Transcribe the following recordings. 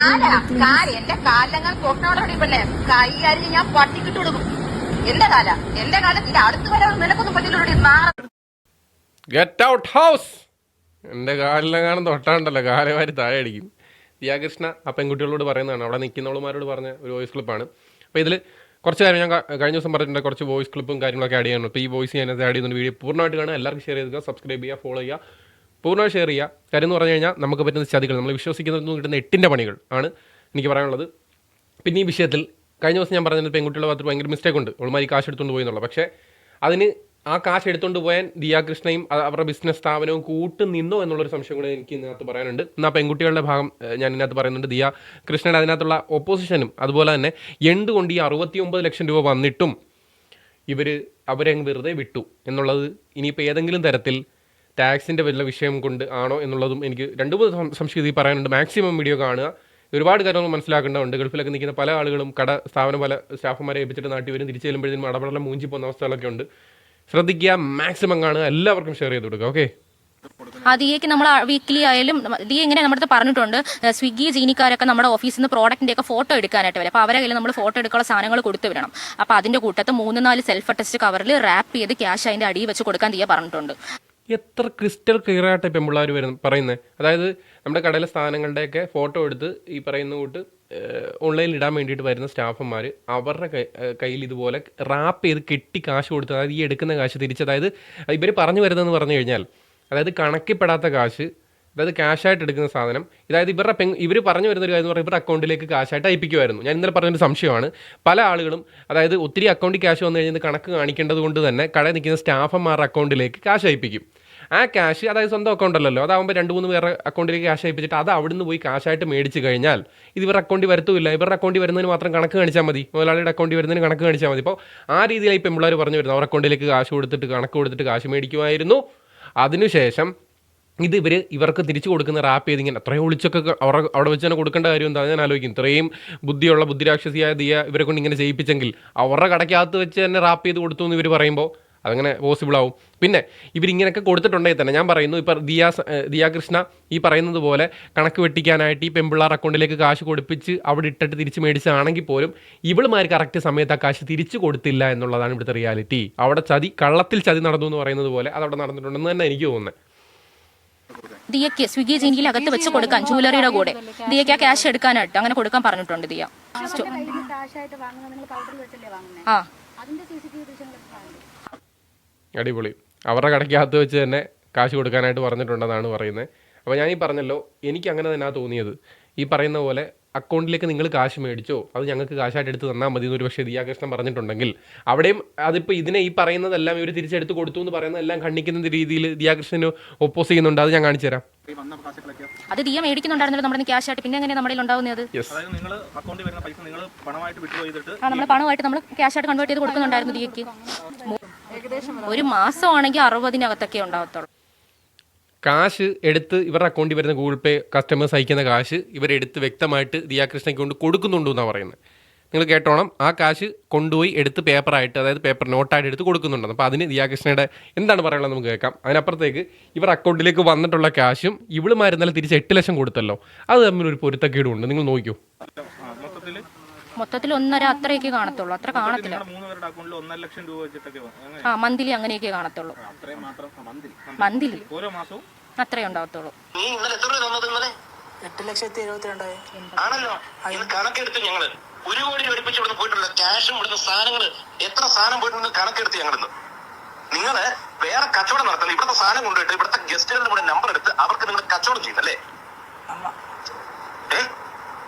എന്റെ കാലങ്ങൾ പൊട്ടോടെ പെണ്ണെ കൈ അരിഞ്ഞ് ഞാൻ പട്ടിക്കിട്ട് കൊടുക്കും. എന്റെ കാലത്തിന്റെ അടുത്ത് വരാൻ നിനക്കൊന്നും പറ്റില്ല. Get out house. എൻ്റെ കാലിലെങ്ങാനും തൊട്ടാണ്ടല്ലോ കാലമാരി താഴെ അടിക്കും. ദിയാകൃഷ്ണ ആ പെൺകുട്ടികളോട് പറയുന്നതാണ്, അവിടെ നിൽക്കുന്നവളുമാരോട് പറഞ്ഞ ഒരു വോയിസ് ക്ലിപ്പാണ്. അപ്പോൾ ഇതിൽ കുറച്ച് കാര്യം ഞാൻ കഴിഞ്ഞ ദിവസം പറഞ്ഞിട്ടുണ്ട്, കുറച്ച് വോയിസ് ക്ലിപ്പും കാര്യങ്ങളൊക്കെ ആഡ് ചെയ്യാനുണ്ട്. അപ്പോൾ ഈ വോയിസ് ഞാൻ ആഡ് ചെയ്യുന്ന വീഡിയോ പൂർണ്ണമായിട്ട് കാണുക, എല്ലാവർക്കും ഷെയർ ചെയ്യുക, സബ്സ്ക്രൈബ് ചെയ്യുക, ഫോളോ ചെയ്യുക, പൂർണ്ണമായി ഷെയർ ചെയ്യുക. കാര്യം എന്ന് പറഞ്ഞു കഴിഞ്ഞാൽ നമുക്ക് പറ്റുന്ന ചതികൾ, നമ്മൾ വിശ്വസിക്കുന്നതിൽ കിട്ടുന്ന 8 പണികൾ ആണ് എനിക്ക് പറയാനുള്ളത്. പിന്നെ ഈ വിഷയത്തിൽ കഴിഞ്ഞ ദിവസം ഞാൻ പറഞ്ഞത് പെൺകുട്ടികളുടെ ഭാഗത്ത് ഭയങ്കര മിസ്റ്റേക്ക് ഉണ്ട്, അവളുമാരി കാശ് എടുത്തുകൊണ്ട് പോയി എന്നുള്ളത്. പക്ഷേ അതിന് ആ കാശ് എടുത്തുകൊണ്ട് പോയാൻ ദിയാകൃഷ്ണയും അവരുടെ ബിസിനസ് സ്ഥാപനവും കൂട്ട് നിന്നോ എന്നുള്ളൊരു സംശയം കൂടെ എനിക്ക് ഇതിനകത്ത് പറയാനുണ്ട്. എന്നാൽ പെൺകുട്ടികളുടെ ഭാഗം ഞാൻ ഇതിനകത്ത് പറയുന്നുണ്ട്. ദിയാകൃഷ്ണയുടെ അതിനകത്തുള്ള ഒപ്പോസിഷനും അതുപോലെ തന്നെ എന്തുകൊണ്ട് ഈ 69 ലക്ഷം രൂപ വന്നിട്ടും അവരങ്ങ് വെറുതെ വിട്ടു എന്നുള്ളത് ഇനിയിപ്പോൾ ഏതെങ്കിലും തരത്തിൽ ടാക്സിൻ്റെ വല്ല വിഷയം കൊണ്ട് ആണോ എന്നുള്ളതും എനിക്ക് 2-3 സംശയം പറയാനുണ്ട്. മാക്സിമം വീഡിയോ കാണുക, ഒരുപാട് കാര്യങ്ങൾ മനസ്സിലാക്കേണ്ടതുണ്ട്. ഗൾഫിലൊക്കെ നിൽക്കുന്ന പല ആളുകളും പല സ്റ്റാഫുമാരെ ഏൽപ്പിച്ചിട്ട് നാട്ടിൽ വരും, തിരിച്ചു ചെല്ലുമ്പോഴത്തേക്കും അടപടലം മൂഞ്ചി പോകുന്ന അവസ്ഥകളൊക്കെ ഉണ്ട്. ശ്രദ്ധിക്കുക, മാക്സിമം കാണുക, എല്ലാവർക്കും ഷെയർ ചെയ്ത് കൊടുക്കുക. ഓക്കെ, ദിയയ്ക്ക് നമ്മൾ വീക്കിലി ആയാലും ദിയ ഇങ്ങനെ നമ്മുടെ അടുത്ത് പറഞ്ഞിട്ടുണ്ട്, സ്വിഗ്ഗി ജീനിക്കാരൊക്കെ നമ്മുടെ ഓഫീസിൽ നിന്ന് പ്രോഡക്റ്റിന്റെ ഒക്കെ ഫോട്ടോ എടുക്കാനായിട്ട് വരും. അപ്പോൾ അവരെ കയ്യിൽ നമ്മൾ ഫോട്ടോ എടുക്കാനുള്ള സാധനങ്ങൾ കൊടുത്തു വിടണം. അപ്പോൾ അതിന്റെ കൂട്ടത്ത് 3-4 സെൽഫ് അറ്റസ്റ്റ് കവറിൽ റാപ്പ് ചെയ്ത് ക്യാഷ് അതിന്റെ അടിയിൽ വെച്ച് കൊടുക്കാൻ ദിയ പറഞ്ഞിട്ടുണ്ട്. എത്ര ക്രിസ്റ്റൽ ക്ലിയർ ആയിട്ട് പെൺപിള്ളേർ പറയുന്നത്. അതായത് നമ്മുടെ കടയിലെ സ്ഥാനങ്ങളുടെയൊക്കെ ഫോട്ടോ എടുത്ത് ഈ പറയുന്ന കൂട്ട് ഓൺലൈനിൽ ഇടാൻ വേണ്ടിയിട്ട് വരുന്ന സ്റ്റാഫന്മാർ അവരുടെ കയ്യിൽ ഇതുപോലെ റാപ്പ് ചെയ്ത് കെട്ടി കാശ് കൊടുത്ത്, അതായത് ഈ എടുക്കുന്ന കാശ് തിരിച്ച്, അതായത് ഇവർ പറഞ്ഞു വരുന്നതെന്ന് പറഞ്ഞു കഴിഞ്ഞാൽ, അതായത് കണക്കിൽപ്പെടാത്ത കാശ്, അതായത് ക്യാഷായിട്ട് എടുക്കുന്ന സാധനം, അതായത് ഇവർ പറഞ്ഞു വരുന്നൊരു കാര്യം എന്ന് പറഞ്ഞാൽ ഇവരുടെ അക്കൗണ്ടിലേക്ക് കാശായിട്ട് അയപ്പിക്കുമായിരുന്നു. ഞാൻ ഇന്നലെ പറഞ്ഞൊരു സംശയമാണ്. പല ആളുകളും അതായത് ഒത്തിരി അക്കൗണ്ടിൽ ക്യാഷ് വന്നു കഴിഞ്ഞാൽ കണക്ക് കാണിക്കേണ്ടത് കൊണ്ട് തന്നെ കടയിൽ നിൽക്കുന്ന സ്റ്റാഫന്മാരുടെ അക്കൗണ്ടിലേക്ക് കാശ് അയപ്പിക്കും. ആ ക്യാഷ്, അതായത് സ്വന്തം അക്കൗണ്ട് അല്ലല്ലോ, അതാകുമ്പോൾ 2-3 പേരുടെ അക്കൗണ്ടിലേക്ക് ക്യാഷ് അയപ്പിച്ചിട്ട് അത് അവിടുന്ന് പോയി കാശായിട്ട് മേടിച്ച് കഴിഞ്ഞാൽ ഇത് ഇവരുടെ അക്കൗണ്ടിൽ വരത്തുമില്ല. ഇവരുടെ അക്കൗണ്ടിൽ വരുന്നതിന് മാത്രം കണക്ക് കാണിച്ചാൽ മതി, മുതലാളിയുടെ അക്കൗണ്ടിൽ വരുന്നതിന് കണക്ക് കാണിച്ചാൽ മതി. അപ്പോൾ ആ രീതിയിലായി ഇപ്പോൾ പിള്ളേർ പറഞ്ഞു വരുന്നത്, അവർ അക്കൗണ്ടിലേക്ക് കാശ് കൊടുത്തിട്ട് കണക്ക് കൊടുത്തിട്ട് കാശ് മേടിക്കുമായിരുന്നു. അതിനുശേഷം ഇവർക്ക് തിരിച്ചു കൊടുക്കുന്ന റാപ്പ് ചെയ്ത് ഇങ്ങനെ അത്രയും ഒളിച്ചൊക്കെ അവിടെ വെച്ച് തന്നെ കൊടുക്കേണ്ട കാര്യം എന്താ ഞാൻ ആലോചിക്കും. ഇത്രയും ബുദ്ധിരാക്ഷസിയായ ദിയ ഇവരെ കൊണ്ട് ഇങ്ങനെ ചെയ്യിപ്പിച്ചെങ്കിൽ അവരുടെ കടയ്ക്കകത്ത് വെച്ച് തന്നെ റാപ്പ് ചെയ്ത് കൊടുത്തു എന്ന് ഇവർ പറയുമ്പോൾ അതങ്ങനെ പോസിബിൾ ആവും. പിന്നെ ഇവരിങ്ങനെയൊക്കെ കൊടുത്തിട്ടുണ്ടെങ്കിൽ തന്നെ ഞാൻ പറയുന്നു, ഇപ്പോൾ ദിയാകൃഷ്ണ ഈ പറയുന്നത് പോലെ കണക്ക് വെട്ടിക്കാനായിട്ട് ഈ പെൺപിള്ളാർ അക്കൗണ്ടിലേക്ക് കാശ് കൊടുപ്പിച്ച് അവിടെ ഇട്ടിട്ട് തിരിച്ച് മേടിച്ചാണെങ്കിൽ പോലും ഇവളുമാർ കറക്റ്റ് സമയത്ത് ആ കാശ് തിരിച്ചു കൊടുത്തില്ല എന്നുള്ളതാണ് ഇവിടുത്തെ റിയാലിറ്റി. അവിടെ കള്ളത്തിൽ ചതി നടന്നു എന്ന് പറയുന്നത് പോലെ അതവിടെ നടന്നിട്ടുണ്ടെന്ന് തന്നെ എനിക്ക് തോന്നുന്നത്. ദിയയ്ക്ക് സ്വിഗ്ഗി ജീനിയിൽ അകത്ത് വെച്ച് കൊടുക്കാൻ ജ്വല്ലറിയുടെ കൂടെ ദിയയ്ക്ക് ആ ക്യാഷ് എടുക്കാനായിട്ട് അങ്ങനെ കൊടുക്കാൻ പറഞ്ഞിട്ടുണ്ട് ദിയ. ആ അടിപൊളി. അവരുടെ കടയ്ക്കകത്ത് വെച്ച് തന്നെ കാശ് കൊടുക്കാനായിട്ട് പറഞ്ഞിട്ടുണ്ടെന്നാണ് പറയുന്നത്. അപ്പോൾ ഞാൻ ഈ പറഞ്ഞല്ലോ, എനിക്ക് അങ്ങനെ തന്നെയാണ് തോന്നിയത്. ഈ പറയുന്ന പോലെ അക്കൗണ്ടിലേക്ക് നിങ്ങൾ കാശ് മേടിച്ചോ, അത് ഞങ്ങൾക്ക് കാശായിട്ട് എടുത്ത് തന്നാൽ മതി എന്നൊരു പക്ഷേ ദിയാകൃഷ്ണൻ പറഞ്ഞിട്ടുണ്ടെങ്കിൽ അവിടെയും അതിപ്പോൾ ഈ പറയുന്നതെല്ലാം ഇവർ തിരിച്ചെടുത്ത് കൊടുത്തു എന്ന് പറയുന്നതെല്ലാം ഖണ്ഡിക്കുന്ന രീതിയിൽ ദിയാകൃഷ്ണന് ഒപ്പോസ് ചെയ്യുന്നുണ്ട്. അത് ഞാൻ കാണിച്ചു തരാം. അത് ദിയ മേടിക്കുന്നുണ്ടായിരുന്നല്ലോ നമ്മുടെ ക്യാഷ് ആയിട്ട്, പിന്നെ എങ്ങനെ നമ്മുടെ ഉണ്ടാവുന്നത്? നമ്മൾ പണമായിട്ട് നമ്മൾ ക്യാഷ് ആയിട്ട് കൺവേർട്ട് ചെയ്ത് കൊടുക്കുന്നുണ്ടായിരുന്നു ദിയയ്ക്ക്. ഒരു മാസമാണെങ്കിൽ 60-നകത്തൊക്കെ ഉണ്ടാവത്തുള്ളൂ. കാശ് എടുത്ത് ഇവരുടെ അക്കൗണ്ടിൽ വരുന്ന ഗൂഗിൾ പേ കസ്റ്റമേഴ്സ് അയക്കുന്ന കാശ് ഇവരെടുത്ത് വ്യക്തമായിട്ട് ദിയാകൃഷ്ണയ്ക്ക് കൊണ്ട് കൊടുക്കുന്നുണ്ടെന്നാണ് പറയുന്നത്. നിങ്ങൾ കേട്ടോണം, ആ കാശ് കൊണ്ടുപോയി എടുത്ത് പേപ്പറായിട്ട്, അതായത് പേപ്പർ നോട്ടായിട്ട് എടുത്ത് കൊടുക്കുന്നുണ്ടെന്ന്. അപ്പോൾ അതിന് ദിയാകൃഷ്ണയുടെ എന്താണ് പറയാനുള്ളത് നമുക്ക് കേൾക്കാം. അതിനപ്പുറത്തേക്ക് ഇവർ അക്കൗണ്ടിലേക്ക് വന്നിട്ടുള്ള കാശും ഇവളുമായിരുന്നാലും തിരിച്ച് 8 ലക്ഷം കൊടുത്തല്ലോ, അത് തമ്മിലൊരു പൊരുത്തക്കേടുണ്ട്. നിങ്ങൾ നോക്കൂ. മൊത്തത്തിൽ 1.5 അത്രയൊക്കെ കാണത്തുള്ളൂ, അത്ര കാണത്തില്ല. ആ മന്ത്ലി അങ്ങനെയൊക്കെ കാണത്തുള്ളൂ, മന്ത്ലി അത്രേ ഉണ്ടാവത്തുള്ളൂ. 8,72,000 ആണല്ലോ. കണക്കെടുത്ത് ഞങ്ങള് 1 കോടി അടുപ്പിച്ച് ഇവിടുന്ന് പോയിട്ടുള്ള ക്യാഷും ഇവിടുന്ന് സാധനങ്ങൾ എത്ര സാധനം പോയിട്ടുണ്ടെന്ന് കണക്കെടുത്ത് ഞങ്ങളിന്ന്. നിങ്ങള് വേറെ കച്ചവടം നടത്തുന്നത് ഇവിടുത്തെ സാധനം കൊണ്ടുപോയിട്ട് ഇവിടുത്തെ ഗസ്റ്റുകളുടെ കൂടെ നമ്പർ എടുത്ത് അവർക്ക് നിങ്ങൾ കച്ചവടം ചെയ്യുന്നല്ലേ?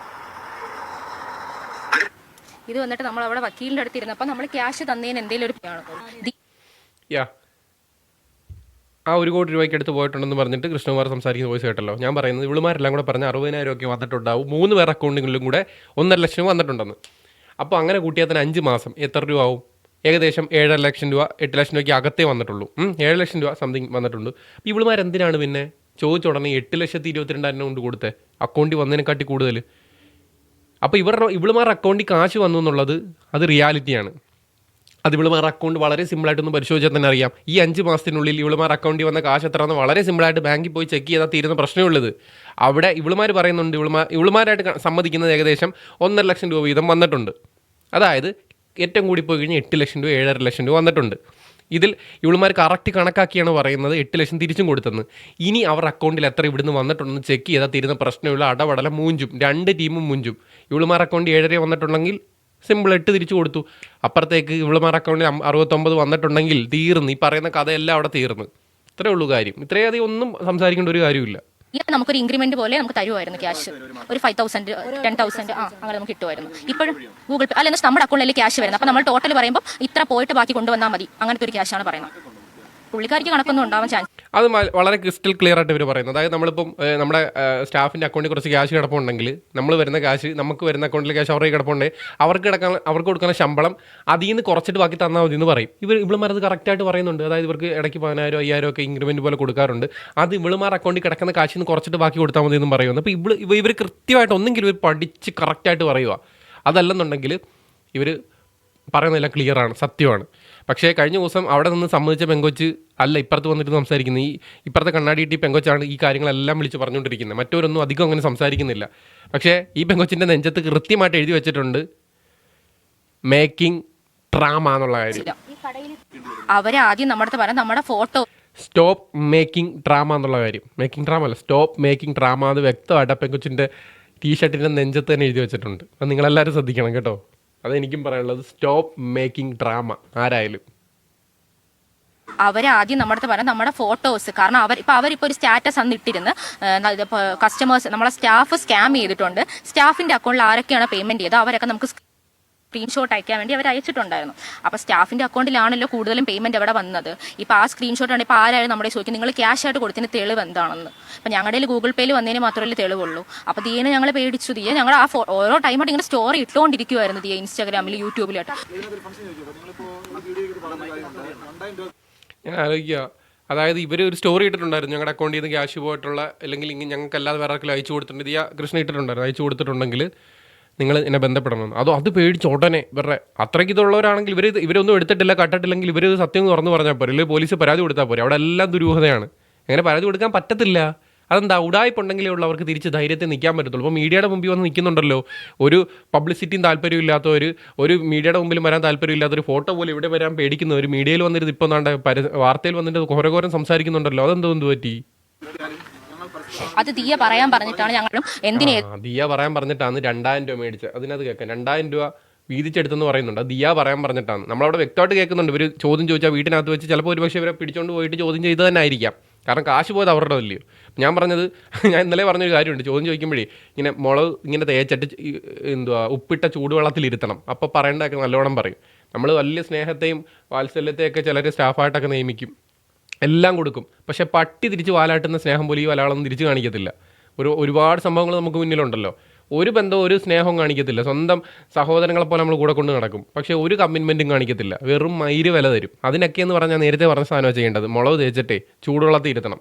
ഇത് വന്നിട്ട് നമ്മൾ അവിടെ വക്കീലിന്റെ അടുത്ത് ഇരുന്നപ്പോൾ നമ്മൾ ക്യാഷ് തന്നതിന് എന്തെങ്കിലും ഒരു ആ 1 കോടി രൂപയ്ക്ക് എടുത്ത് പോയിട്ടുണ്ടെന്ന് പറഞ്ഞിട്ട് കൃഷ്ണകുമാർ സംസാരിക്കുന്ന വോയിസ് കേട്ടല്ലോ. ഞാൻ പറയുന്നത് ഇവളുമാരെല്ലാം കൂടെ പറഞ്ഞ 60,000 ഒക്കെ വന്നിട്ടുണ്ടാവും. 3 പേർ അക്കൗണ്ടുകളിലും കൂടെ 1.5 ലക്ഷം വന്നിട്ടുണ്ടെന്ന്. അപ്പോൾ അങ്ങനെ കൂട്ടിയാൽ തന്നെ 5 മാസം എത്ര രൂപ ആവും? ഏകദേശം 7.5 ലക്ഷം രൂപ, 8 ലക്ഷം രൂപയ്ക്ക് അകത്തേ വന്നിട്ടുള്ളൂ. 7 ലക്ഷം രൂപ സംതിങ് വന്നിട്ടുണ്ട്. അപ്പോൾ ഇവളുമാരെന്തിനാണ് പിന്നെ ചോദിച്ച ഉടനെ 8,22,000 കൊണ്ട് കൊടുത്തത്? അക്കൗണ്ടിൽ വന്നതിനെക്കാട്ടി കൂടുതൽ. അപ്പോൾ ഇവളുമാരുടെ അക്കൗണ്ടിൽ കാശ് വന്നു എന്നുള്ളത് അത് റിയാലിറ്റിയാണ്. അത് ഇവളുമാർ അക്കൗണ്ട് വളരെ സിമ്പിളായിട്ടൊന്ന് പരിശോധിച്ചാൽ തന്നെ അറിയാം. ഈ 5 മാസത്തിനുള്ളിൽ ഇവളുമാർ അക്കൗണ്ടിൽ വന്ന കാശ് എത്രയാണെന്ന് വളരെ സിമ്പിളായിട്ട് ബാങ്കിൽ പോയി ചെക്ക് ചെയ്താൽ തീരുന്ന പ്രശ്നമുള്ളത്. അവിടെ ഇവളുമാർ പറയുന്നുണ്ട്, ഇവളുമാരായിട്ട് സമ്മതിക്കുന്നത് ഏകദേശം 1.5 ലക്ഷം രൂപ വീതം വന്നിട്ടുണ്ട്. അതായത് ഏറ്റവും കൂടി പോയി കഴിഞ്ഞാൽ 8 ലക്ഷം രൂപ 7.5 ലക്ഷം രൂപ വന്നിട്ടുണ്ട്. ഇതിൽ ഇവളുമാർ കറക്റ്റ് കണക്കാക്കിയാണ് പറയുന്നത് 8 ലക്ഷം തിരിച്ചും കൊടുത്തെന്ന്. ഇനി അവർ അക്കൗണ്ടിൽ എത്ര ഇവിടുന്ന് വന്നിട്ടുണ്ടെന്ന് ചെക്ക് ചെയ്താൽ തീരുന്ന പ്രശ്നമുള്ള അടവടല മൂഞ്ചും, 2 ടീമും മൂഞ്ചും. ഇവളുമാർ അക്കൗണ്ട് 7.5 വന്നിട്ടുണ്ടെങ്കിൽ സിമ്പിൾ 8 തിരിച്ചു കൊടുത്തു. അപ്പുറത്തേക്ക് ഇവളുമാർ അക്കൗണ്ടിൽ 69 വന്നിട്ടുണ്ടെങ്കിൽ തീർന്ന്, ഈ പറയുന്ന കഥയെല്ലാം അവിടെ തീർന്ന്. ഇത്രേ ഉള്ളൂ കാര്യം. ഇത്രയധികം ഒന്നും സംസാരിക്കേണ്ട ഒരു കാര്യമില്ല. നമുക്കൊരു ഇൻക്രിമെന്റ് പോലെ നമുക്ക് തരുമായിരുന്നു ക്യാഷ്, ഒരു 5,000 10,000 അങ്ങനെ നമുക്ക് കിട്ടുമായിരുന്നു. ഇപ്പോഴും ഗൂഗിൾ പേ അല്ലെങ്കിൽ നമ്മുടെ അക്കൗണ്ടിലേക്ക് ക്യാഷ് വരുന്നത്. അപ്പോൾ നമ്മൾ ടോട്ടൽ പറയുമ്പോൾ ഇത്ര പോയിട്ട് ബാക്കി കൊണ്ടുവന്നാൽ മതി, അങ്ങനത്തെ ഒരു ക്യാഷാണ് പറയുന്നത്. പുള്ളിക്കാർക്ക് കണക്കൊന്നും ഉണ്ടാവാൻ ചാൻസ്. അത് വളരെ ക്രിസ്റ്റൽ ക്ലിയർ ആയിട്ട് ഇവർ പറയുന്നത്. അതായത് നമ്മളിപ്പം നമ്മുടെ സ്റ്റാഫിൻ്റെ അക്കൗണ്ടിൽ കുറച്ച് ക്യാഷ് കിടപ്പുണ്ടെങ്കിൽ നമ്മൾ വരുന്ന ക്യാഷ്, നമുക്ക് വരുന്ന അക്കൗണ്ടിൽ ക്യാഷ് അവർക്ക് കിടപ്പുണ്ടെങ്കിൽ അവർക്ക് കൊടുക്കുന്ന ശമ്പളം അതിൽ നിന്ന് കുറച്ചിട്ട് ബാക്കി തന്നാൽ മതി എന്ന് പറയും. ഇവളുമാരത് കറക്റ്റായിട്ട് പറയുന്നുണ്ട്. അതായത് ഇവർക്ക് ഇടയ്ക്ക് 10,000 5,000 ഒക്കെ ഇൻക്രിമെൻറ്റ് പോലെ കൊടുക്കാറുണ്ട്. അത് ഇവളുമാർ അക്കൗണ്ടിൽ കിടക്കുന്ന കാശിൽ നിന്ന് കുറച്ചിട്ട് ബാക്കി കൊടുത്താൽ മതി എന്നും പറയുന്നു. അപ്പോൾ ഇവർ കൃത്യമായിട്ട് ഒന്നെങ്കിലും ഇവർ പഠിച്ച് കറക്റ്റായിട്ട് പറയുക. അതല്ലെന്നുണ്ടെങ്കിൽ ഇവർ പറയുന്നതെല്ലാം ക്ലിയറാണ്, സത്യമാണ്. പക്ഷേ കഴിഞ്ഞ ദിവസം അവിടെ നിന്ന് സമ്മതിച്ച പെങ്കൊച്ച് അല്ല ഇപ്പുറത്ത് വന്നിട്ട് സംസാരിക്കുന്നത്. ഇപ്പുറത്തെ കണ്ണാടിയിട്ട് ഈ പെങ്കൊച്ചാണ് ഈ കാര്യങ്ങളെല്ലാം വിളിച്ച് പറഞ്ഞുകൊണ്ടിരിക്കുന്നത്. മറ്റവരൊന്നും അധികം അങ്ങനെ സംസാരിക്കുന്നില്ല. പക്ഷേ ഈ പെങ്കൊച്ചിൻ്റെ നെഞ്ചത്ത് കൃത്യമായിട്ട് എഴുതി വെച്ചിട്ടുണ്ട് മേക്കിംഗ് ഡ്രാമ എന്നുള്ള കാര്യം. അവരാദ്യം നമ്മുടെ പറഞ്ഞ നമ്മുടെ ഫോട്ടോ സ്റ്റോപ്പ് മേക്കിംഗ് ഡ്രാമ എന്നുള്ള കാര്യം. മേക്കിംഗ് ഡ്രാമ അല്ല, സ്റ്റോപ്പ് മേക്കിംഗ് ഡ്രാമ. അത് വ്യക്തമായിട്ട് പെങ്കൊച്ചിൻ്റെ ടീഷർട്ടിൻ്റെ നെഞ്ചത്ത് തന്നെ എഴുതി വെച്ചിട്ടുണ്ട്. അത് നിങ്ങളെല്ലാവരും ശ്രദ്ധിക്കണം കേട്ടോ. അതെനിക്കും പറയാനുള്ളത്, സ്റ്റോപ്പ് മേക്കിംഗ് ഡ്രാമ ആരായാലും. അവരാദ്യം നമ്മുടെ പറഞ്ഞ നമ്മുടെ ഫോട്ടോസ്, കാരണം അവരിപ്പോൾ ഒരു സ്റ്റാറ്റസ് അന്ന് ഇട്ടിരുന്ന് കസ്റ്റമേഴ്സ് നമ്മളെ സ്റ്റാഫ് സ്കാം ചെയ്തിട്ടുണ്ട്, സ്റ്റാഫിന്റെ അക്കൗണ്ടിൽ ആരൊക്കെയാണ് പേയ്മെന്റ് ചെയ്തത് അവരൊക്കെ നമുക്ക് സ്ക്രീൻഷോട്ട് അയക്കാൻ വേണ്ടി അവർ അയച്ചിട്ടുണ്ടായിരുന്നു. അപ്പോൾ സ്റ്റാഫിന്റെ അക്കൗണ്ടിലാണല്ലോ കൂടുതലും പേയ്മെന്റ് അവിടെ വന്നത്. ഇപ്പോൾ ആ സ്ക്രീൻഷോട്ടാണ് ഇപ്പോൾ ആരായാലും നമ്മുടെ ചോദിക്കും നിങ്ങൾ ക്യാഷ് ആയിട്ട് കൊടുത്തതിന് തെളിവ് എന്താണെന്ന്. അപ്പോൾ ഞങ്ങളുടെ ഗൂഗിൾ പേയിൽ വന്നതിന് മാത്രമല്ലേ തെളിവുള്ളൂ. അപ്പോൾ ദിയേനെ ഞങ്ങൾ പേടിച്ചു. ഞങ്ങൾ ആ ഓരോ ടൈമായിട്ട് ഇങ്ങനെ സ്റ്റോറി ഇട്ടുകൊണ്ടിരിക്കുമായിരുന്നു ദിയ ഇൻസ്റ്റാഗ്രാമിൽ യൂട്യൂബിലായിട്ട്. ഞാൻ ആലോചിക്കുക, അതായത് ഇവർ ഒരു സ്റ്റോറി ഇട്ടിട്ടുണ്ടായിരുന്നു ഞങ്ങളുടെ അക്കൗണ്ടിൽ നിന്ന് ക്യാഷ് പോയിട്ടുള്ള, അല്ലെങ്കിൽ ഞങ്ങൾക്ക് അല്ലാതെ വേറെ ആർക്കെങ്കിലും അയച്ചു കൊടുത്തിട്ടുണ്ട്. ദിയ കൃഷ്ണ ഇട്ടിട്ടുണ്ടായിരുന്നു, അയച്ചു കൊടുത്തിട്ടുണ്ടെങ്കിൽ നിങ്ങൾ എന്നെ ബന്ധപ്പെടണം. അത് പേടിച്ച് ഉടനെ ഇവരുടെ അത്രയ്ക്ക് ഇതുള്ളവരാണെങ്കിൽ ഇവരൊന്നും എടുത്തിട്ടില്ല, കട്ടിട്ടില്ലെങ്കിൽ ഇവർ സത്യം തുറന്നു പറഞ്ഞാൽ പോരെ, അല്ലെങ്കിൽ പോലീസ് പരാതി കൊടുത്താൽ പോരെ. അവിടെ എല്ലാം ദുരൂഹതയാണ്. അങ്ങനെ പരാതി കൊടുക്കാൻ പറ്റത്തില്ല. അതെന്താ, ഉടായ്പുണ്ടെങ്കിലേ ഉള്ള അവർക്ക് തിരിച്ച് ധൈര്യത്തിൽ നിൽക്കാൻ പറ്റത്തുള്ളൂ. അപ്പോൾ മീഡിയയുടെ മുമ്പിൽ വന്ന് നിൽക്കുന്നുണ്ടല്ലോ, ഒരു പബ്ലിസിറ്റിയും താല്പര്യമില്ലാത്തവർ, ഒരു മീഡിയയുടെ മുമ്പിൽ വരാൻ താല്പര്യമില്ലാത്തൊരു ഫോട്ടോ പോലും ഇവിടെ വരാൻ പേടിക്കുന്നവർ മീഡിയയിൽ വന്നിട്ട് ഇപ്പോൾ വാർത്തയിൽ വന്നിട്ട് ഘോരഘോരം സംസാരിക്കുന്നുണ്ടല്ലോ. അതെന്ത് പറ്റി? അത് ദിയ പറയാൻ പറഞ്ഞിട്ടാണ് ഞങ്ങളും ദിയ പറയാൻ പറഞ്ഞിട്ടാണ് 2,000 രൂപ മേടിച്ചത്. അതിനകത്ത് കേൾക്കാം 2,000 രൂപ വീതിച്ചെടുത്തെന്ന് പറയുന്നുണ്ട്. അത് ദിയ പറയാൻ പറഞ്ഞിട്ടാണ്. നമ്മളവിടെ വ്യക്തമായിട്ട് കേൾക്കുന്നുണ്ട്. ഇവർ ചോദ്യം ചോദിച്ചാൽ വീട്ടിനകത്ത് വെച്ച് ചിലപ്പോൾ ഒരുപക്ഷെ ഇവരെ പിടിച്ചുകൊണ്ട് പോയിട്ട് ചോദ്യം ചെയ്ത് തന്നെ ആയിരിക്കാം. കാരണം കാശ് പോയത് അവരുടെ അല്ലയോ. ഞാൻ പറഞ്ഞത്, ഞാൻ ഇന്നലെ പറഞ്ഞൊരു കാര്യമുണ്ട്. ചോദ്യം ചോദിക്കുമ്പോഴേ ഇങ്ങനെ മുളക് ഇങ്ങനെ തേച്ചിട്ട് ഉപ്പിട്ട ചൂടുവെള്ളത്തിലിരുത്തണം. അപ്പോൾ പറയേണ്ടതൊക്കെ നല്ലോണം പറയും. നമ്മൾ വലിയ സ്നേഹത്തെയും വാത്സല്യത്തെയൊക്കെ ചിലർ സ്റ്റാഫായിട്ടൊക്കെ നിയമിക്കും, എല്ലാം കൊടുക്കും. പക്ഷേ പട്ടി തിരിച്ച് വാലാട്ടുന്ന സ്നേഹം പോലെ ഈ വലകളൊന്നും തിരിച്ച് കാണിക്കത്തില്ല. ഒരുപാട് സംഭവങ്ങൾ നമുക്ക് മുന്നിലുണ്ടല്ലോ. ഒരു ബന്ധവും ഒരു സ്നേഹവും കാണിക്കത്തില്ല. സ്വന്തം സഹോദരങ്ങളെ പോലെ നമ്മൾ കൂടെ കൊണ്ട് നടക്കും. പക്ഷേ ഒരു കമ്മിറ്റ്മെൻറ്റും കാണിക്കത്തില്ല. വെറും മയിര് വില തരും. അതിനൊക്കെയെന്ന് പറഞ്ഞാൽ നേരത്തെ പറഞ്ഞ സാധനമാണ് ചെയ്യേണ്ടത്. മുളക് തേച്ചിട്ടേ ചൂടുവെള്ളത്തിൽ ഇരുത്തണം.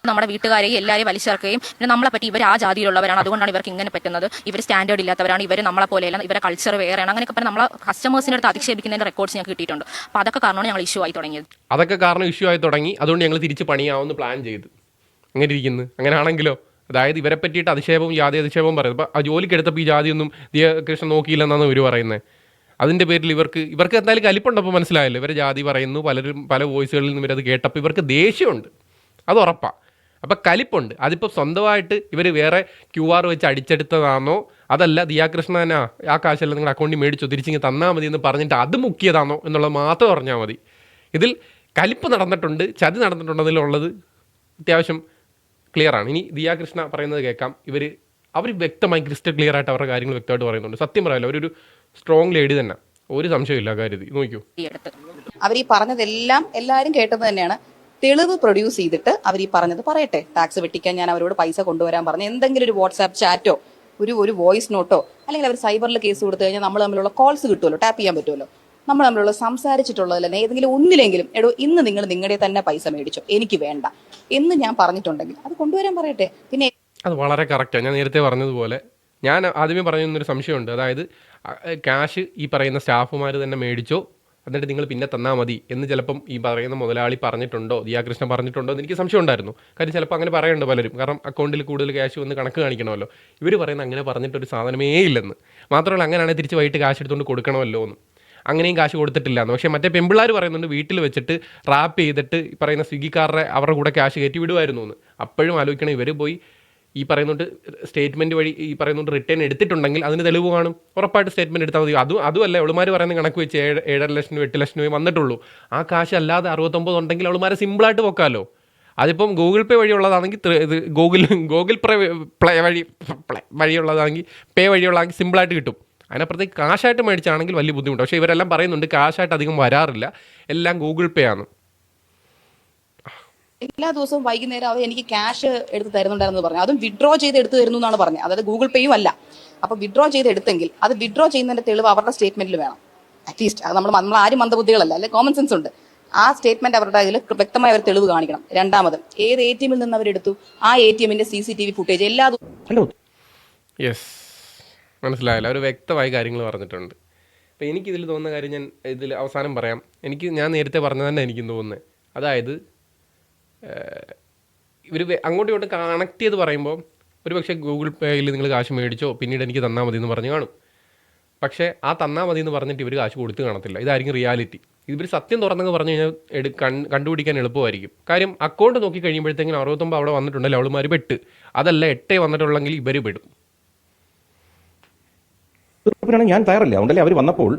നമ്മുടെ വീട്ടുകാരെയും എല്ലാവരെയും വലിച്ചേർക്കുകയും പിന്നെ നമ്മളെ പറ്റി ഇവർ ആ ജാതിയിലുള്ളവരാണ്, അതുകൊണ്ടാണ് ഇവർക്ക് ഇങ്ങനെ പറ്റുന്നത്, ഇവർ സ്റ്റാൻഡേർഡ് ഇല്ലാത്തവരാണ്, ഇവർ നമ്മളെ പോലെയല്ല, ഇവരെ കൾച്ചർ വേറെയാണ്, അങ്ങനെയൊക്കെ പറഞ്ഞാൽ നമ്മളെ കസ്റ്റമേഴ്സിൻ്റെ അടുത്ത് അധിക്ഷേപിക്കുന്നതിൻ്റെ റെക്കോർഡ്സ് ഞങ്ങൾക്ക് കിട്ടിയിട്ടുണ്ട്. അപ്പോൾ അതൊക്കെ കാരണമാണ് ഞങ്ങൾ ഇഷ്യൂ ആയി തുടങ്ങിയത്. അതൊക്കെ കാരണം ഇഷ്യൂ ആയി തുടങ്ങി. അതുകൊണ്ട് ഞങ്ങൾ തിരിച്ച് പണിയാവുന്ന പ്ലാൻ ചെയ്ത് അങ്ങനെ ഇരിക്കുന്നു. അങ്ങനെയാണെങ്കിലോ, അതായത് ഇവരെ പറ്റിയിട്ട് അധിക്ഷേപവും ജാതി അധിക്ഷേപവും പറയുന്നത്. അപ്പോൾ ആ ജോലിക്കെടുത്തപ്പോൾ ഈ ജാതിയൊന്നും ദിയ കൃഷ്ണൻ നോക്കിയില്ലെന്നാണ് ഇവർ പറയുന്നത്. അതിൻ്റെ പേരിൽ ഇവർക്ക് എന്തായാലും കലിപ്പുണ്ടപ്പോൾ മനസ്സിലായല്ലോ. ഇവരെ ജാതി പറയുന്നു, പല വോയിസുകളിൽ നിന്ന് ഇവരത് കേട്ടപ്പോൾ ഇവർക്ക് ദേഷ്യമുണ്ട്, അത് ഉറപ്പാണ്. അപ്പോൾ കലിപ്പുണ്ട്. അതിപ്പോൾ സ്വന്തമായിട്ട് ഇവർ വേറെ QR വെച്ച് അടിച്ചെടുത്തതാണോ, അതല്ല ദിയാകൃഷ്ണ തന്നെ ആ കാശെല്ലാം നിങ്ങളുടെ അക്കൗണ്ടിൽ മേടിച്ചോ തിരിച്ചിങ്ങ് തന്നാൽ മതി എന്ന് പറഞ്ഞിട്ട് അത് മുക്കിയതാണോ എന്നുള്ളത് മാത്രം പറഞ്ഞാൽ മതി. ഇതിൽ കലിപ്പ് നടന്നിട്ടുണ്ട്, ചതി നടന്നിട്ടുണ്ടെന്നുള്ളത് അത്യാവശ്യം ക്ലിയറാണ്. ഇനി ദിയാകൃഷ്ണ പറയുന്നത് കേൾക്കാം. അവർ വ്യക്തമായി ക്രിസ്റ്റൽ ക്ലിയർ ആയിട്ട് അവരുടെ കാര്യങ്ങൾ വ്യക്തമായിട്ട് പറയുന്നുണ്ട്. സത്യം പറയാമല്ലോ, അവരൊരു സ്ട്രോങ് ലേഡി തന്നെ, ഒരു സംശയമില്ല കാര്യത്തിൽ. നോക്കൂ, അവർ ഈ പറഞ്ഞതെല്ലാം എല്ലാവരും കേട്ടത് തന്നെയാണ്. തെളിവ് പ്രൊഡ്യൂസ് ചെയ്തിട്ട് അവർ ഈ പറഞ്ഞത് പറയട്ടെ. ടാക്സ് വെട്ടിക്കാൻ ഞാൻ അവരോട് പൈസ കൊണ്ടുവരാൻ പറഞ്ഞു, എന്തെങ്കിലും ഒരു വാട്സാപ്പ് ചാറ്റോ ഒരു വോയിസ് നോട്ടോ, അല്ലെങ്കിൽ അവർ സൈബറിൽ കേസ് കൊടുത്തു കഴിഞ്ഞാൽ നമ്മൾ തമ്മിലുള്ള കോൾസ് കിട്ടുമല്ലോ, ടാപ്പ് ചെയ്യാൻ പറ്റുമല്ലോ. നമ്മൾ തമ്മിലുള്ള സംസാരിച്ചിട്ടുള്ളതല്ല ഏതെങ്കിലും ഒന്നിലെങ്കിലും ഇന്ന് നിങ്ങൾ നിങ്ങളുടെ തന്നെ പൈസ മേടിച്ചോ, എനിക്ക് വേണ്ട എന്ന് ഞാൻ പറഞ്ഞിട്ടുണ്ടെങ്കിൽ അത് കൊണ്ടുവരാൻ പറയട്ടെ. പിന്നെ അത് വളരെ കറക്റ്റാണ്. ഞാൻ നേരത്തെ പറഞ്ഞതുപോലെ ഞാൻ ആദ്യമേ പറഞ്ഞൊരു സംശയമുണ്ട്. അതായത് ക്യാഷ് ഈ പറയുന്ന സ്റ്റാഫുമാർ തന്നെ മേടിച്ചോ, എന്നിട്ട് നിങ്ങൾ പിന്നെ തന്നാൽ മതി എന്ന് ചിലപ്പം ഈ പറയുന്ന മുതലാളി പറഞ്ഞിട്ടുണ്ടോ, ദിയാകൃഷ്ണൻ പറഞ്ഞിട്ടുണ്ടോ എന്ന് എനിക്ക് സംശയം ഉണ്ടായിരുന്നു. കാര്യം ചിലപ്പോൾ അങ്ങനെ പറയുന്നുണ്ട് പലരും, കാരണം അക്കൗണ്ടിൽ കൂടുതൽ ക്യാഷ് വന്ന് കണക്ക് കാണിക്കണമല്ലോ. ഇവർ പറയുന്നത് അങ്ങനെ പറഞ്ഞിട്ടൊരു സാധനമേ ഇല്ലെന്ന്. മാത്രമല്ല അങ്ങനെയാണെങ്കിൽ തിരിച്ച് വൈകിട്ട് കാശ് എടുത്തുകൊണ്ട് കൊടുക്കണമല്ലോ എന്ന്. അങ്ങനെയും കാശ് കൊടുത്തിട്ടില്ല എന്ന്. പക്ഷേ മറ്റേ പെമ്പിള്ളാർ പറയുന്നുണ്ട് വീട്ടിൽ വെച്ചിട്ട് റാപ്പ് ചെയ്തിട്ട് ഈ പറയുന്ന സ്വിഗ്ഗിക്കാരുടെ അവരുടെ കൂടെ ക്യാഷ് കയറ്റി വിടുമായിരുന്നു എന്ന്. അപ്പോഴും ആലോചിക്കണം, ഇവർ പോയി ഈ പറയുന്നുണ്ട് സ്റ്റേറ്റ്മെൻറ്റ് വഴി ഈ പറയുന്നുണ്ട് റിട്ടേൺ എടുത്തിട്ടുണ്ടെങ്കിൽ അതിന് തെളിവ് കാണും. ഉറപ്പായിട്ട് സ്റ്റേറ്റ്മെൻറ്റ് എടുത്താൽ മതി. അതുമല്ല അവളുമാർ പറയുന്ന കണക്ക് വെച്ച് 7.5 ലക്ഷം രൂപ 8 ലക്ഷം രൂപ വന്നിട്ടുള്ളൂ. ആ കാശ് അല്ലാതെ 69 ഉണ്ടെങ്കിൽ അവളുമാരെ സിമ്പിളായിട്ട് വെക്കാമല്ലോ. അതിപ്പം ഗൂഗിൾ പേ വഴിയുള്ളതാണെങ്കിൽ ഇത് ഗൂഗിൾ പ്ലേ വഴിയുള്ളതാണെങ്കിൽ പേ വഴിയുള്ളതാണെങ്കിൽ സിമ്പിളായിട്ട് കിട്ടും. അതിനപ്പുറത്തേക്ക് കാശായിട്ട് മേടിച്ചാണെങ്കിൽ വലിയ ബുദ്ധിമുട്ട്. പക്ഷേ ഇവരെല്ലാം പറയുന്നുണ്ട് കാശായിട്ട് അധികം വരാറില്ല, എല്ലാം ഗൂഗിൾ പേ ആണ്. എല്ലാ ദിവസവും വൈകുന്നേരം അവർ എനിക്ക് ക്യാഷ് എടുത്ത് തരുന്നുണ്ടായിരുന്നു പറഞ്ഞു. അതും വിഡ്രോ ചെയ്ത് എടുത്ത് തരുന്നു എന്നാണ് പറഞ്ഞത്. അതായത് ഗൂഗിൾ പേയും അല്ല. അപ്പൊ വിഡ്രോ ചെയ്ത് എടുത്തെങ്കിൽ അത് വിഡ്രോ ചെയ്യുന്നതിന്റെ തെളിവ് അവരുടെ സ്റ്റേറ്റ്മെന്റിൽ വേണം. അറ്റ്ലീസ്റ്റ് അത് നമ്മൾ ആരും മന്ദബുദ്ധികളല്ല, അല്ലെ കോമൺ സെൻസ് ഉണ്ട്. ആ സ്റ്റേറ്റ്മെന്റ് അവരുടെ അതിൽ വ്യക്തമായ അവർ തെളിവ് കാണിക്കണം. രണ്ടാമത് ഏത് ATM നിന്ന് അവരെടുത്തു, ആ ATM-ന്റെ CCTV ഫുട്ടേജ് എല്ലാ യെസ്, മനസ്സിലായല്ലോ. അവർ വ്യക്തമായ കാര്യങ്ങൾ പറഞ്ഞിട്ടുണ്ട്. അപ്പോൾ എനിക്കിതിൽ തോന്നുന്ന കാര്യം ഞാൻ ഇതിൽ അവസാനം പറയാം. ഞാൻ നേരത്തെ പറഞ്ഞത് തന്നെ എനിക്കും തോന്നുന്നത്. അതായത് ഇവർ അങ്ങോട്ടും ഇങ്ങോട്ടും കണക്ട് ചെയ്ത് പറയുമ്പോൾ ഒരു പക്ഷേ ഗൂഗിൾ പേയിൽ നിങ്ങൾ കാശ് മേടിച്ചോ പിന്നീട് എനിക്ക് തന്നാൽ മതി എന്ന് പറഞ്ഞ് കാണും. പക്ഷേ ആ തന്നാൽ മതി എന്ന് പറഞ്ഞിട്ട് ഇവർ കാശ് കൊടുത്ത് കാണത്തില്ല. ഇതായിരിക്കും റിയാലിറ്റി. ഇവർ സത്യം തുറന്നെന്ന് പറഞ്ഞു കഴിഞ്ഞാൽ കണ്ടുപിടിക്കാൻ എളുപ്പമായിരിക്കും. കാര്യം അക്കൗണ്ട് നോക്കി കഴിയുമ്പോഴത്തേക്കും 69 അവിടെ വന്നിട്ടുണ്ടല്ലോ, അവളുമാർ പെട്ട്. അതല്ല 8 വന്നിട്ടുള്ളെങ്കിൽ ഇവർ പെടും. ഒത്തുതീർപ്പിനാണ് ഞാൻ തയ്യാറല്ല. അതുകൊണ്ടല്ലേ അവർ വന്നപ്പോൾ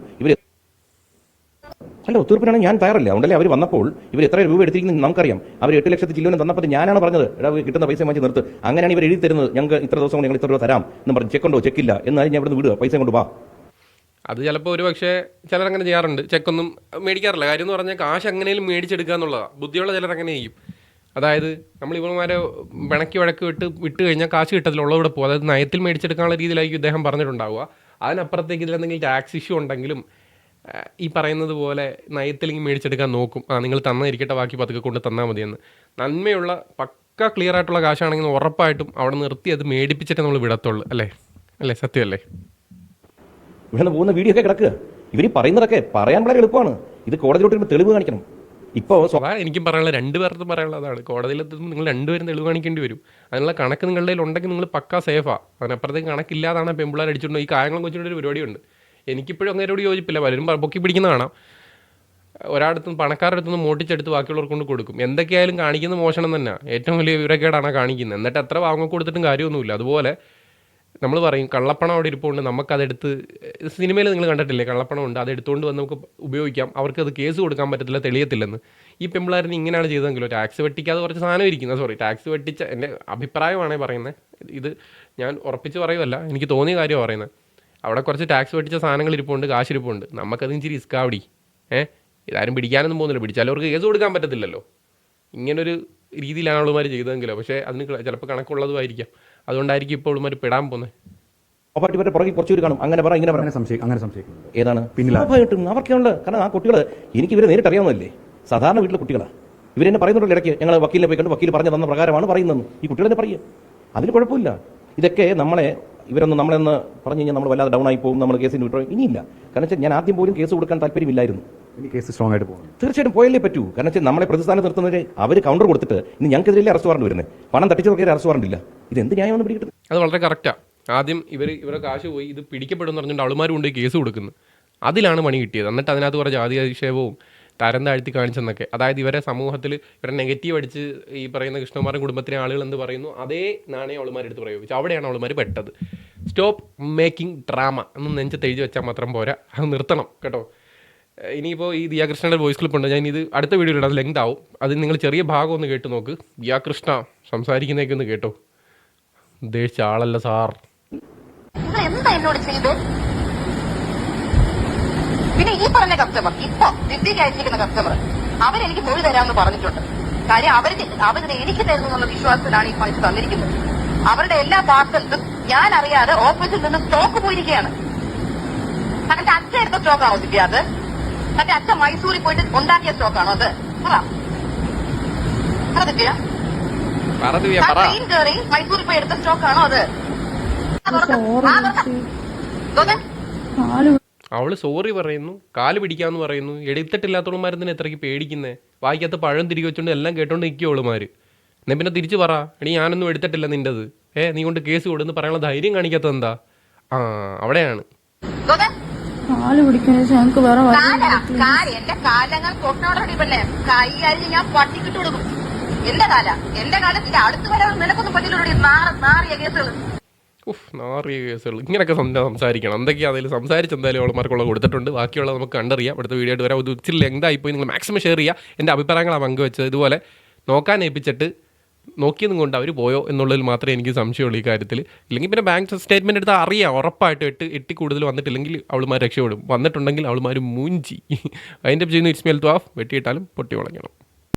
അവർ വന്നപ്പോൾ ഇവർ എത്ര രൂപ എടുത്തിരിക്കുന്നത് നമുക്കറിയാം. അവർ 8 ലക്ഷത്തി ചില്ലുവിനും തന്നപ്പോൾ ഞാനാണ് പറഞ്ഞത്, എടാ കിട്ടുന്ന പൈസ വാങ്ങിച്ച് നിർത്ത്. അങ്ങനെയാണ് ഇവർ എഴുതി തരുന്നത്, ഞങ്ങൾക്ക് ഇത്ര ദിവസം കൊണ്ട് ഞങ്ങൾ ഇത്ര രൂപ തരാം എന്ന് പറഞ്ഞ് ചെക്കുണ്ടോ ചെക്കില്ല എന്നാലും ഞാൻ ഇവിടെ വിടുക, പൈസ കൊണ്ട് വാ. അത് ചിലപ്പോൾ ഒരു പക്ഷേ ചിലരങ്ങനെ ചെയ്യാറുണ്ട്. ചെക്കൊന്നും മേടിക്കാറില്ല. കാര്യം എന്ന് പറഞ്ഞാൽ കാശ് എങ്ങനെയും മേടിച്ചെടുക്കുക എന്നുള്ളതാണ്. ബുദ്ധിയുള്ള ചിലരങ്ങനെ ചെയ്യും. അതായത് നമ്മൾ ഇവന്മാരെ വഴക്ക് വിട്ട് കഴിഞ്ഞാൽ കാശ് കിട്ടത്തില്ല, ഉള്ളവിടെ പോകും. അതായത് നയത്തിൽ മേടിച്ചെടുക്കാനുള്ള രീതിയിലായിരിക്കും ഇദ്ദേഹം പറഞ്ഞിട്ടുണ്ടാവുക. അതിനപ്പുറത്തേക്ക് ഇതിലെന്തെങ്കിലും ടാക്സ് ഇഷ്യൂ ഉണ്ടെങ്കിലും ഈ പറയുന്നത് പോലെ നയത്തിലെങ്കിൽ മേടിച്ചെടുക്കാൻ നോക്കും. നിങ്ങൾ തന്നിരിക്കട്ടെ, ബാക്കി പതുക്കെ കൊണ്ട് തന്നാൽ മതിയെന്ന്. നന്മയുള്ള പക്ക ക്ലിയർ ആയിട്ടുള്ള കാശാണെങ്കിൽ ഉറപ്പായിട്ടും അവിടെ നിർത്തി അത് മേടിപ്പിച്ചിട്ട് നമ്മൾ വിടത്തുള്ളൂ. അല്ലേ സത്യമല്ലേ? ഇവിടെ പോകുന്ന വീഡിയോ ഒക്കെ കിടക്കുക. ഇവർ പറയുന്നതൊക്കെ പറയാൻ വളരെ എളുപ്പമാണ്. ഇത് കോടതിയിലോട്ട് തെളിവ് കാണിക്കണം. ഇപ്പോൾ എനിക്കും പറയാനുള്ള രണ്ടുപേർക്കും പറയാനുള്ളതാണ്. കോടതിയിലെത്തുമ്പോൾ നിങ്ങൾ രണ്ടുപേരും തെളിവ് കാണിക്കേണ്ടി വരും. അതിനുള്ള കണക്ക് നിങ്ങളുടെ കയ്യിൽ ഉണ്ടെങ്കിൽ നിങ്ങൾ പക്കാ സേഫാണ്. അതിനപ്പുറത്തേക്ക് കണക്കില്ലാതാണ് പെമ്പിള്ളാർ അടിച്ചിട്ടുണ്ട്. ഈ കായങ്ങളും കൊച്ചിൻ്റെ ഒരു പരിപാടിയുണ്ട്. എനിക്കിപ്പോഴും അങ്ങനെയോട് യോജിപ്പില്ല. പലരും പൊക്കി പിടിക്കുന്ന കാണാം. ഒരാടത്തും പണക്കാരുടെ അടുത്തുനിന്ന് മോട്ടിച്ചെടുത്ത് ബാക്കിയുള്ളവർക്ക് കൊണ്ട് കൊടുക്കും. എന്തൊക്കെയായാലും കാണിക്കുന്ന മോഷണം തന്നെ. ഏറ്റവും വലിയ വിവരക്കേടാണ് കാണിക്കുന്നത്. എന്നിട്ട് എത്ര വാങ്ങ കൊടുത്തിട്ടും കാര്യമൊന്നുമില്ല. അതുപോലെ നമ്മൾ പറയും കള്ളപ്പണം അവിടെ ഇരിപ്പുണ്ട്, നമുക്കതെടുത്ത്, സിനിമയിൽ നിങ്ങൾ കണ്ടിട്ടില്ലേ, കള്ളപ്പണം ഉണ്ട് അതെടുത്തുകൊണ്ട് വന്ന് നമുക്ക് ഉപയോഗിക്കാം, അവർക്കത് കേസ് കൊടുക്കാൻ പറ്റത്തില്ല, തെളിയത്തില്ലെന്ന്. ഈ പെമ്പിളാരിന് ഇങ്ങനെയാണ് ചെയ്തതെങ്കിലോ ടാക്സ് വെട്ടിക്കാതെ കുറച്ച് സാധനം ഇരിക്കുന്നത്. ടാക്സ് വെട്ടിച്ച എൻ്റെ അഭിപ്രായമാണ് പറയുന്നത്. ഇത് ഞാൻ ഉറപ്പിച്ച് പറയുമല്ല, എനിക്ക് തോന്നിയ കാര്യമാണ് പറയുന്നത്. അവിടെ കുറച്ച് ടാക്സ് വെട്ടിച്ച സാധനങ്ങൾ ഇരിപ്പുണ്ട്, കാശിരിപ്പുണ്ട്. നമുക്കത് ഇച്ചിരി റിസ്ക് ആവടി. ഇതാരും പിടിക്കാനൊന്നും പോകുന്നില്ല. പിടിച്ചാലും അവർക്ക് കേസ് കൊടുക്കാൻ പറ്റത്തില്ലല്ലോ. ഇങ്ങനൊരു രീതിയിലാണ് അവളുമാർ ചെയ്തതെങ്കിലോ. പക്ഷേ അതിന് ചിലപ്പോൾ കണക്കുള്ളതുമായിരിക്കാം. അതുകൊണ്ടായിരിക്കും ഇപ്പോൾ അവളുമാർ പെടാൻ പോകുന്നത്. പുറകെ കുറച്ചുകൂടി കാണും. അങ്ങനെ പറ ഇങ്ങനെ അങ്ങനെ സംശയിക്കും ഏതാണ് പിന്നിലായിട്ടും അവർക്കുള്ള. കാരണം ആ കുട്ടികൾ എനിക്ക് ഇവരെ നേരിട്ട് അറിയാവുന്നതല്ലേ. സാധാരണ വീട്ടിലെ കുട്ടികളാണ്. ഇവരെന്നെ പറയുന്നുണ്ടല്ലോ ഇടയ്ക്ക്, ഞങ്ങൾ വക്കീലിനെ പോയി കണ്ട് വക്കീൽ പറഞ്ഞു തന്ന പ്രകാരമാണ് പറയുന്നത്. ഈ കുട്ടികളെന്നെ പറയുക, അതിന് കുഴപ്പമില്ല. ഇതൊക്കെ നമ്മളെന്ന് പറഞ്ഞു കഴിഞ്ഞാൽ നമ്മൾ വല്ലാതെ ഡൗൺ ആയി പോകും, നമ്മൾ കേസിന് വിട്ടോ ഇനിയില്ല. കാരണം വെച്ചാൽ ഞാൻ ആദ്യം പോലും കേസ് കൊടുക്കാൻ താല്പര്യമില്ലായിരുന്നു. കേസ് സ്ട്രോങ് ആയിട്ട് പോകും, തീർച്ചയായിട്ടും പോയല്ലേ പറ്റൂ. കാരണം വെച്ചാൽ നമ്മളെ പ്രതിസ്ഥാനം നിർത്തുന്നവരെ അവർ കൗണ്ടർ കൊടുത്തിട്ട് ഇനി ഞങ്ങൾക്കെതിരെ അറസ്റ്റ് വാറണ്ട് വരുന്നത്, പണം തട്ടിച്ചവർക്കെതിരെ അറസ്റ്റ് വാറണ്ട് ഇല്ല. ഇത് എന്ത് ന്യായമെന്ന് പിടികിട്ടുന്നത്? അത് വളരെ കറക്റ്റാണ്. ആദ്യം ഇവരുടെ കാശ് പോയി, ഇത് പിടിക്കപ്പെടുമെന്ന് പറഞ്ഞുകൊണ്ട് ആളുമാരും കൊണ്ട് കേസ് കൊടുക്കുന്നു. അതിലാണ് പണി കിട്ടിയത്. എന്നിട്ട് അതിനകത്ത് കുറേ ജാതി അധിക്ഷേപവും തരം താഴ്ത്തി കാണിച്ചെന്നൊക്കെ. അതായത് ഇവരെ സമൂഹത്തിൽ ഇവരെ നെഗറ്റീവ് അടിച്ച് ഈ പറയുന്ന കൃഷ്ണകുമാരൻ കുടുംബത്തിലെ ആളുകൾ എന്ത് പറയുന്നു അതേ നാണയം അവളുമാരെടുത്ത് പ്രയോഗിച്ചു. അവിടെയാണ് അവളുമാർ പെട്ടത്. സ്റ്റോപ്പ് മേക്കിംഗ് ഡ്രാമ എന്ന് നെഞ്ചത്ത് എഴുതി വെച്ചാൽ മാത്രം പോരാ, അത് നിർത്തണം കേട്ടോ. ഇനിയിപ്പോൾ ഈ ദിയാകൃഷ്ണയുടെ വോയിസ് ക്ലിപ്പ് ഉണ്ട്, ഞാൻ ഇത് അടുത്ത വീഡിയോയിലിടാം, അത് ലെങ്ത് ആവും. അത് നിങ്ങൾ ചെറിയ ഭാഗം ഒന്ന് കേട്ട് നോക്ക്. ദിയാകൃഷ്ണ സംസാരിക്കുന്നതൊക്കെ ഒന്ന് കേട്ടോ. ഉദ്ദേശിച്ച ആളല്ല സാർ. എന്താ എന്നോട് ചെയ്ത്? പിന്നെ ഈ പറഞ്ഞ കസ്റ്റമർ, ഇപ്പൊ ദിദ്യക്ക് അയച്ചിരിക്കുന്ന കസ്റ്റമർ, അവരെനിക്ക് മൊഴി തരാമെന്ന് പറഞ്ഞിട്ടുണ്ട്. കാര്യം അവരിത് എനിക്ക് തരുന്നു എന്നുള്ള വിശ്വാസത്തിലാണ് ഈ പൈസ തന്നിരിക്കുന്നത്. അവരുടെ എല്ലാ പാർസൽസും ഞാൻ അറിയാതെ ഓഫീസിൽ നിന്ന് സ്റ്റോക്ക് പോയിരിക്കുകയാണ്. തന്റെ അച്ഛൻ എടുത്ത സ്റ്റോക്കാണോ ദിവ്യ? അത് തന്റെ അച്ഛൻ മൈസൂരിൽ പോയിട്ട് ഉണ്ടാക്കിയ സ്റ്റോക്കാണോ അത്? ദിവ്യ ട്രെയിൻ കയറി മൈസൂരിൽ പോയി എടുത്ത സ്റ്റോക്കാണോ അത്? അവൾ സോറി പറയുന്നു, കാല് പിടിക്കാമെന്ന് പറയുന്നു. എടുത്തിട്ടില്ലാത്തവളുമാരെന്തിനാ എത്രയ്ക്ക് പേടിക്കുന്നേ? വായിക്കകത്ത് പഴം തിരികെ വെച്ചോണ്ട് എല്ലാം കേട്ടോണ്ട് നിൽക്കും അവളുമാർ. എന്നാൽ പിന്നെ തിരിച്ച് പറ, എടി ഞാനൊന്നും എടുത്തിട്ടില്ല നിൻ്റെത്, നീ കൊണ്ട് കേസ് കൊടുന്ന് പറയാനുള്ള ധൈര്യം കാണിക്കാത്തത് എന്താ? അവിടെയാണ്. എന്റെ കാലങ്ങൾ തൊട്ടോടടി പെണ്ണെ, കൈ അരിഞ്ഞ് ഞാൻ പട്ടിക്കിട്ട് കൊടുക്കും. എന്റെ കാലത്തിന്റെ അടുത്ത് വരാൻ നിനക്കൊന്നും പറ്റില്ല. നാറിയ കേസുകൾ, നാറിയ കേസുകൾ. ഇങ്ങനെയൊക്കെ സംസാരിക്കണം. എന്തൊക്കെയാണ് അതിൽ സംസാരിച്ച് എന്തായാലും അവൾമാർക്കുള്ള കൊടുത്തിട്ടുണ്ട്. ബാക്കിയുള്ളത് നമുക്ക് കണ്ടറിയാം. അടുത്ത വീഡിയോ ആയിട്ട് വരാം. ഇത് ഇച്ചിരി ലെങ്തായിപ്പോയി. നിങ്ങൾ മാക്സിമം ഷെയർ ചെയ്യുക. എൻ്റെ അഭിപ്രായങ്ങളാണ് പങ്കുവെച്ചത്. ഇതുപോലെ നോക്കാൻ ഏൽപ്പിച്ചിട്ട് നോക്കിയതും കൊണ്ട് അവർ പോയോ എന്നുള്ളതിൽ മാത്രമേ എനിക്ക് സംശയമുള്ളൂ ഈ കാര്യത്തിൽ. ഇല്ലെങ്കിൽ പിന്നെ ബാങ്ക് സ്റ്റേറ്റ്മെൻറ്റ് എടുത്താൽ അറിയാം ഉറപ്പായിട്ട് എട്ടി കൂടുതൽ വന്നിട്ടില്ലെങ്കിൽ അവളുമാർ രക്ഷപ്പെടും. വന്നിട്ടുണ്ടെങ്കിൽ അവളുമാർ മൂഞ്ചി. അതിൻ്റെ ചെയ്യുന്ന ഇറ്റ്സ് മെൽ ടു ഓഫ് വെട്ടിയിട്ടാലും പൊട്ടി വളയ്ക്കണം.